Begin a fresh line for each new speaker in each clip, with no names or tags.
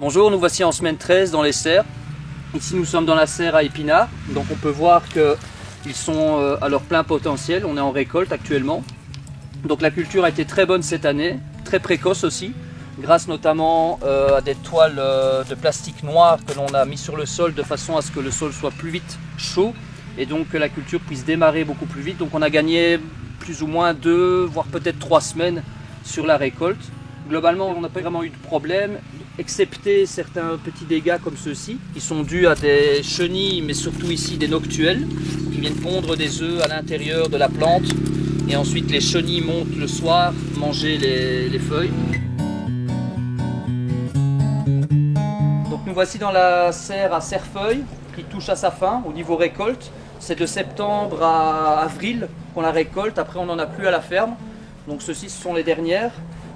Bonjour, nous voici en semaine 13 dans les serres. Ici nous sommes dans la serre à épinards, donc on peut voir qu'ils sont à leur plein potentiel, on est en récolte actuellement. Donc la culture a été très bonne cette année, très précoce aussi, grâce notamment à des toiles de plastique noir que l'on a mis sur le sol de façon à ce que le sol soit plus vite chaud et donc que la culture puisse démarrer beaucoup plus vite. Donc on a gagné plus ou moins 2 voire peut-être 3 semaines sur la récolte. Globalement on n'a pas vraiment eu de problème, excepté certains petits dégâts comme ceux-ci qui sont dus à des chenilles mais surtout ici des noctuelles qui viennent pondre des œufs à l'intérieur de la plante et ensuite les chenilles montent le soir manger les feuilles. Donc nous voici dans la serre à Cerfeuil qui touche à sa fin au niveau récolte. C'est de septembre à avril qu'on la récolte, après on n'en a plus à la ferme. Donc ceux-ci ce sont les dernières.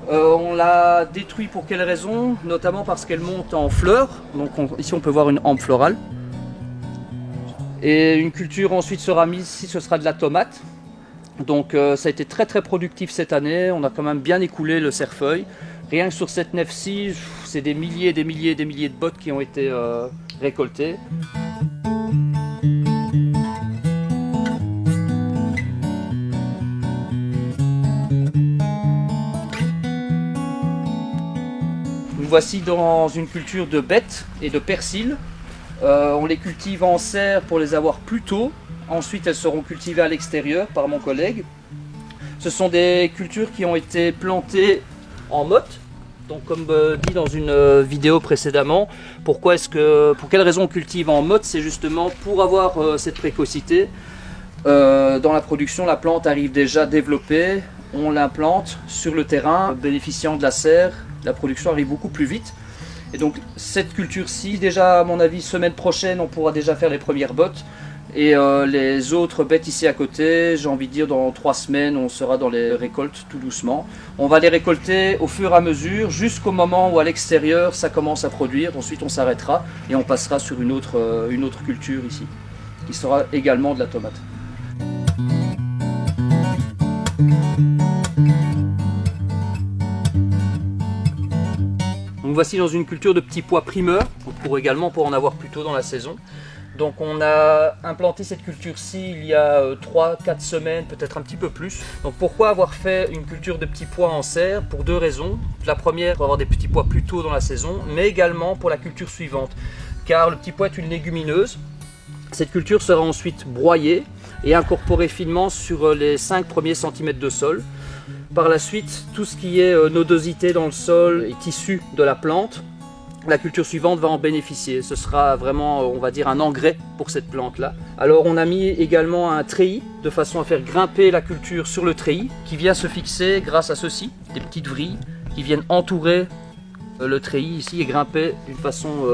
On l'a détruit pour quelle raison? Notamment parce qu'elle monte en fleurs. Donc ici on peut voir une hampe florale. Et une culture ensuite sera mise, ici ce sera de la tomate. Donc ça a été très très productif cette année. On a quand même bien écoulé le cerfeuil. Rien que sur cette nef-ci, c'est des milliers et des milliers et des milliers de bottes qui ont été récoltées. Nous voici dans une culture de bettes et de persil. On les cultive en serre pour les avoir plus tôt. Ensuite, elles seront cultivées à l'extérieur par mon collègue. Ce sont des cultures qui ont été plantées en motte. Donc, comme dit dans une vidéo précédemment, pour quelle raison on cultive en motte? C'est justement pour avoir cette précocité. Dans la production, la plante arrive déjà développée. On l'implante sur le terrain, bénéficiant de la serre. La production arrive beaucoup plus vite. Et donc cette culture-ci, déjà à mon avis, semaine prochaine, on pourra déjà faire les premières bottes. Et les autres bêtes ici à côté, j'ai envie de dire dans 3 semaines, on sera dans les récoltes tout doucement. On va les récolter au fur et à mesure, jusqu'au moment où à l'extérieur ça commence à produire. Ensuite on s'arrêtera et on passera sur une autre culture ici, qui sera également de la tomate. Donc voici dans une culture de petits pois primeurs, pour en avoir plus tôt dans la saison. Donc on a implanté cette culture-ci il y a 3-4 semaines, peut-être un petit peu plus. Donc pourquoi avoir fait une culture de petits pois en serre? Pour 2 raisons. La première, pour avoir des petits pois plus tôt dans la saison, mais également pour la culture suivante. Car le petit pois est une légumineuse. Cette culture sera ensuite broyée et incorporée finement sur les 5 premiers centimètres de sol. Par la suite, tout ce qui est nodosité dans le sol est issu de la plante. La culture suivante va en bénéficier. Ce sera vraiment, on va dire, un engrais pour cette plante-là. Alors on a mis également un treillis de façon à faire grimper la culture sur le treillis qui vient se fixer grâce à ceci, des petites vrilles qui viennent entourer le treillis ici et grimper d'une façon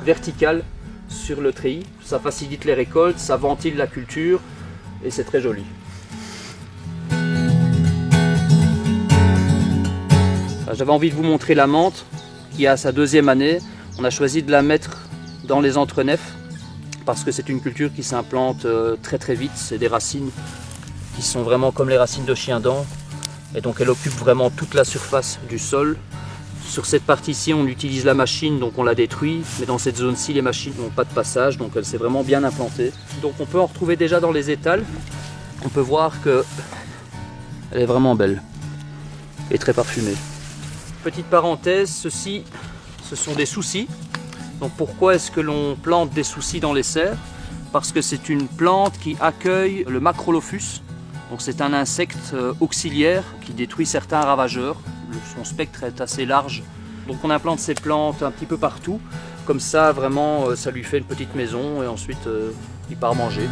verticale sur le treillis. Ça facilite les récoltes, ça ventile la culture et c'est très joli. J'avais envie de vous montrer la menthe qui a sa 2e année. On a choisi de la mettre dans les entrenefs parce que c'est une culture qui s'implante très très vite. C'est des racines qui sont vraiment comme les racines de chien-dent et donc elle occupe vraiment toute la surface du sol. Sur cette partie-ci, on utilise la machine, donc on la détruit, mais dans cette zone-ci, les machines n'ont pas de passage, donc elle s'est vraiment bien implantée. Donc on peut en retrouver déjà dans les étals. On peut voir qu'elle est vraiment belle et très parfumée. Petite parenthèse, ceci, ce sont des soucis. Donc pourquoi est-ce que l'on plante des soucis dans les serres? Parce que c'est une plante qui accueille le Macrolophus. Donc c'est un insecte auxiliaire qui détruit certains ravageurs. Son spectre est assez large. Donc on implante ces plantes un petit peu partout. Comme ça, vraiment, ça lui fait une petite maison et ensuite il part manger.